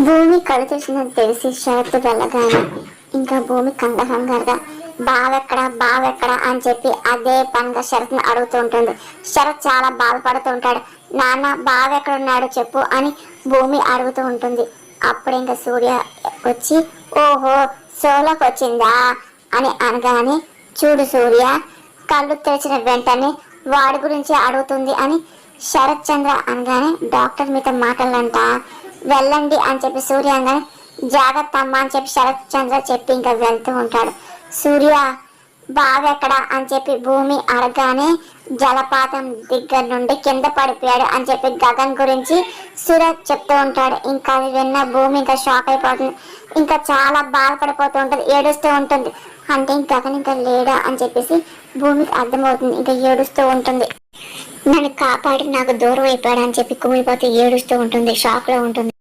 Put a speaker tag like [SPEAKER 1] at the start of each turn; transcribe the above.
[SPEAKER 1] భూమి కళ్ళు తెరిచిందని తెలిసి శరత్ వెళ్ళగానే ఇంకా భూమి కంగారుగా బావెక్కడా అని చెప్పి అదే పనిగా శరత్ని అడుగుతూ ఉంటుంది. శరత్ చాలా బాధపడుతూ ఉంటాడు. నాన్న బావెక్కడున్నాడు చెప్పు అని భూమి అడుగుతూ ఉంటుంది. అప్పుడు ఇంకా సూర్య వచ్చి ఓహో సోలోకి వచ్చిందా అని అనగానే చూడు సూర్య కళ్ళు తెరిచిన వెంటనే వాడి గురించి అడుగుతుంది అని శరత్ చంద్ర అనగానే డాక్టర్ మీతో మాటలంట వెళ్ళండి అని చెప్పి సూర్య అనగానే జాగ్రత్త అమ్మ అని చెప్పి శరత్ చంద్ర చెప్పి ఇంకా వెళ్తూ ఉంటాడు. సూర్య బావెక్కడ అని చెప్పి భూమి అడగానే జలపాతం దగ్గర నుండి కింద పడిపోయాడు అని చెప్పి గగన్ గురించి సూరజ్ చెప్తూ ఉంటాడు. ఇంకా అది విన్న భూమి ఇంకా షాక్ అయిపోతుంది. ఇంకా చాలా బాధపడిపోతూ ఉంటుంది, ఏడుస్తూ ఉంటుంది. అంటే గగన్ ఇంకా లేడా అని చెప్పేసి భూమికి అర్థమవుతుంది. ఇంకా ఏడుస్తూ ఉంటుంది. నన్ను కాపాడి నాకు దూరం అయిపోయాడు అని చెప్పి కుమిలిపోతే ఏడుస్తూ ఉంటుంది, షాక్ లో ఉంటుంది.